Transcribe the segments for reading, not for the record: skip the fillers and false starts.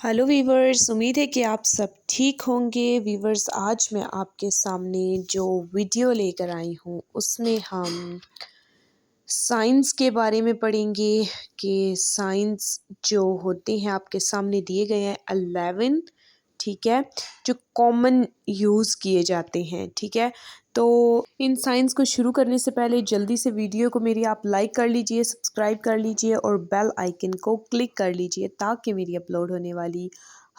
Hello viewers, उम्मीद है कि आप सब ठीक होंगे। वीवर्स, आज मैं आपके सामने जो वीडियो लेकर आई हूँ उसमें हम साइंस के बारे में पढ़ेंगे कि साइंस जो होते हैं आपके सामने दिए गए हैं 11, ठीक है, जो कॉमन यूज़ किए जाते हैं, ठीक है। तो इन साइंस को शुरू करने से पहले जल्दी से वीडियो को मेरी आप लाइक कर लीजिए, सब्सक्राइब कर लीजिए और बेल आइकन को क्लिक कर लीजिए ताकि मेरी अपलोड होने वाली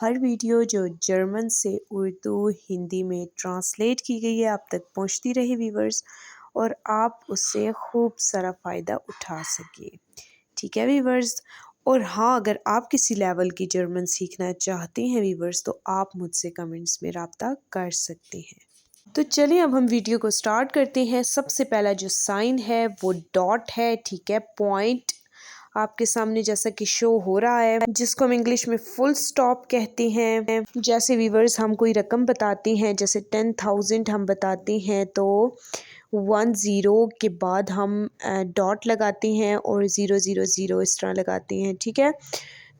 हर वीडियो जो जर्मन से उर्दू हिंदी में ट्रांसलेट की गई है आप तक पहुंचती रहे वीवर्स, और आप उससे खूब सारा फ़ायदा उठा सके, ठीक है वीवर्स। और हाँ, अगर आप किसी लेवल की जर्मन सीखना चाहते हैं वीवर्स तो आप मुझसे कमेंट्स में राब्ता कर सकते हैं। तो चलिए अब हम वीडियो को स्टार्ट करते हैं। सबसे पहला जो साइन है वो डॉट है, ठीक है, पॉइंट आपके सामने जैसा कि शो हो रहा है, जिसको हम इंग्लिश में फुल स्टॉप कहते हैं। जैसे वीवर्स हम कोई रकम बताते हैं, जैसे 10,000 हम बताते हैं तो 10 के बाद हम डॉट लगाते हैं और 000 इस तरह लगाते हैं, ठीक है।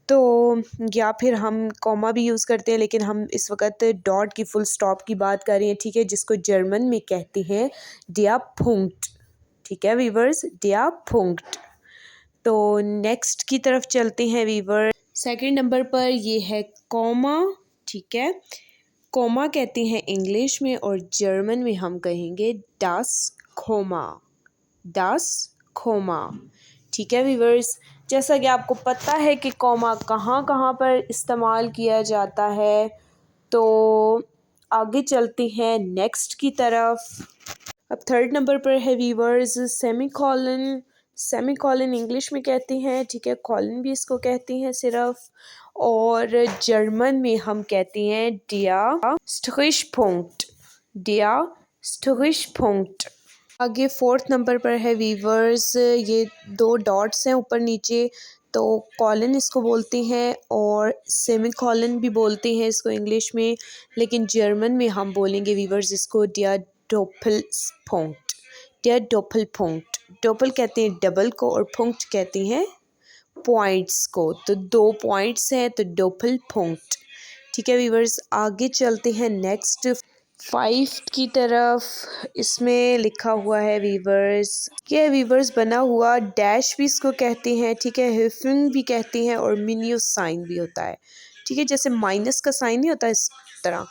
तो या फिर हम कॉमा भी यूज़ करते हैं, लेकिन हम इस वक्त डॉट की फुल स्टॉप की बात कर रहे हैं, ठीक है, जिसको जर्मन में कहते हैं डिया पुंक्ट, ठीक है वीवर्स, डिया पुंक्ट। तो नेक्स्ट की तरफ चलते हैं वीवर। सेकंड नंबर पर ये है कॉमा, ठीक है, कॉमा कहते हैं इंग्लिश में और जर्मन में हम कहेंगे डास खोमा, डास खोमा, ठीक है वीवर्स। जैसा कि आपको पता है कि कॉमा कहाँ कहाँ पर इस्तेमाल किया जाता है, तो आगे चलते हैं नेक्स्ट की तरफ। अब थर्ड नंबर पर है weavers semicolon. Semicolon English में कहते हैं, ठीक है, कॉलन भी इसको कहते हैं सिर्फ, और जर्मन में हम कहते हैं डिया स्ट्रिशपुंक्ट, डिया स्ट्रिशपुंक्ट। आगे फोर्थ नंबर पर है वीवर्स, ये दो डॉट्स हैं ऊपर नीचे, तो कॉलन इसको बोलते हैं और सेमी कॉलन भी बोलते हैं इसको इंग्लिश में, लेकिन जर्मन में हम बोलेंगे वीवर्स इसको डिया डोपलपुंक्ट, डिया डोपलपुंक्ट। डोपल कहते हैं डबल को और पुंक्ट कहते हैं पॉइंट्स को, तो 2 पॉइंट्स हैं तो डोपलपुंक्ट, ठीक है वीवर्स। आगे चलते हैं नेक्स्ट 5 की तरफ। इसमें लिखा हुआ है वीवर्स, ये वीवर्स बना हुआ डैश भी इसको कहते हैं, ठीक है, हिफिंग भी कहते हैं और मिनियस साइन भी होता है, ठीक है, जैसे माइनस का साइन नहीं होता इस तरह।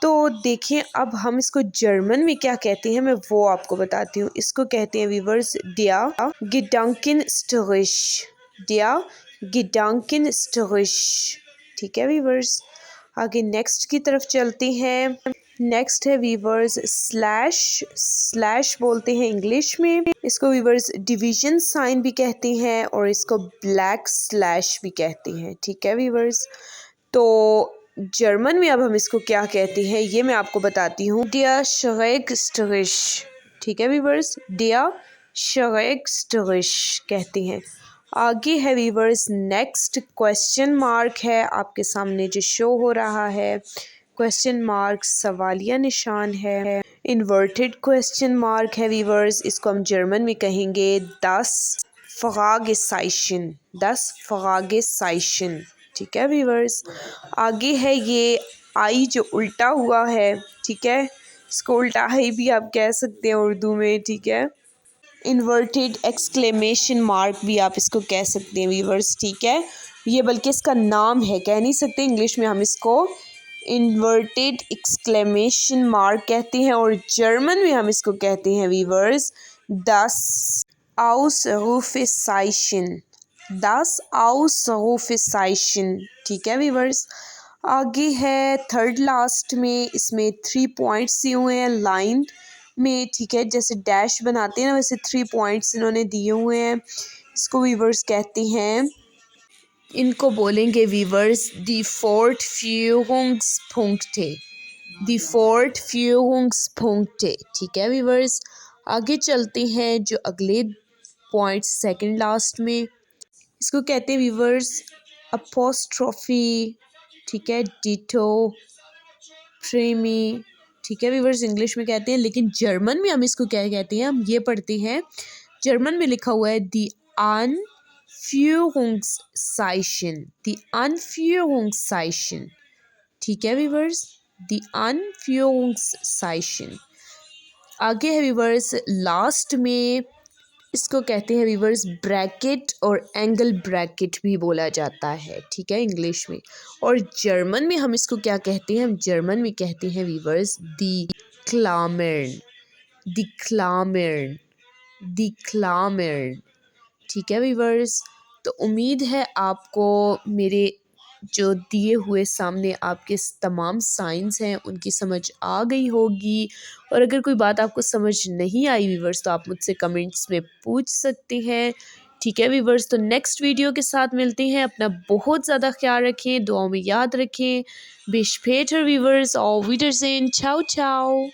तो देखिए अब हम इसको जर्मन में क्या कहते हैं मैं वो आपको बताती हूँ। इसको कहते हैं वीवर्स डिया गिडांकिन स्ट्रिश, डिया गिडांकिन स्ट्रिश, ठीक है वीवर्स। आगे नेक्स्ट की तरफ चलते हैं। नेक्स्ट है वीवर्स स्लैश, स्लैश बोलते हैं इंग्लिश में, इसको वीवर्स डिवीजन साइन भी कहते हैं और इसको ब्लैक स्लैश भी कहते हैं, ठीक है वीवर्स। तो जर्मन में अब हम इसको क्या कहते हैं ये मैं आपको बताती हूँ, डिया शरेक स्ट्रिश, ठीक है वीवर्स, डिया शरेक स्ट्रिश कहते हैं। आगे है वीवर्स नेक्स्ट क्वेश्चन मार्क है आपके सामने जो शो हो रहा है, क्वेश्चन मार्क सवालिया निशान है, इन्वर्टेड क्वेश्चन मार्क है वीवर्स, इसको हम जर्मन में कहेंगे 10 फ्रागेसाइशन, 10 फ्रागेसाइशन, ठीक है वीवर्स। आगे है ये आई जो उल्टा हुआ है, ठीक है, इसको उल्टा आई भी आप कह सकते हैं उर्दू में, ठीक है, इन्वर्टेड एक्सक्लेमेशन मार्क भी आप इसको कह सकते हैं वीवर्स, ठीक है। ये बल्कि इसका नाम है, कह नहीं सकते इंग्लिश में, हम इसको इन्वर्टेड एक्सक्लेमेशन मार्क कहते हैं और जर्मन में हम इसको कहते हैं वीवर्स दस आउसरूफेसाइशन, दस आउसरूफेसाइशन, ठीक है वीवर्स। आगे है थर्ड लास्ट में, इसमें 3 पॉइंट्स दिए हुए हैं लाइन में, ठीक है, जैसे डैश बनाते हैं ना वैसे 3 पॉइंट्स इन्होंने दिए हुए हैं, इसको वीवर्स कहते हैं, इनको बोलेंगे वीवर्स दी फोर्टफ्यूगungspunkte, दी फोर्टफ्यूगungspunkte, ठीक है वीवर्स। आगे चलते हैं जो अगले पॉइंट सेकंड लास्ट में, इसको कहते हैं वीवर्स अपोस्ट्रोफी, ठीक है, डिटो प्रेमी, ठीक है वीवर्स, इंग्लिश में कहते हैं, लेकिन जर्मन में हम इसको क्या कहते हैं, हम ये पढ़ते हैं, जर्मन में लिखा हुआ है दी आन Anführungszeichen, the Anführungszeichen, ठीक है व्यूवर्स, the Anführungszeichen। आगे है व्यूवर्स लास्ट में, इसको कहते हैं व्यूवर्स ब्रैकेट और एंगल ब्रैकेट भी बोला जाता है, ठीक है इंग्लिश में। और जर्मन में हम इसको क्या कहते हैं, हम जर्मन में कहते हैं व्यूवर्स दी क्लामेर्न, दी क्लामेर्न, दी क्लामेर्न, ठीक है व्यूवर्स। तो उम्मीद है आपको मेरे जो दिए हुए सामने आपके तमाम साइंस हैं उनकी समझ आ गई होगी। और अगर कोई बात आपको समझ नहीं आई व्यूवर्स तो आप मुझसे कमेंट्स में पूछ सकते हैं, ठीक है व्यूवर्स। तो नेक्स्ट वीडियो के साथ मिलते हैं, अपना बहुत ज़्यादा ख्याल रखें, दुआओं में याद रखें। बिश पेटर व्यूवर्स और विडरजेन, चाओ चाओ।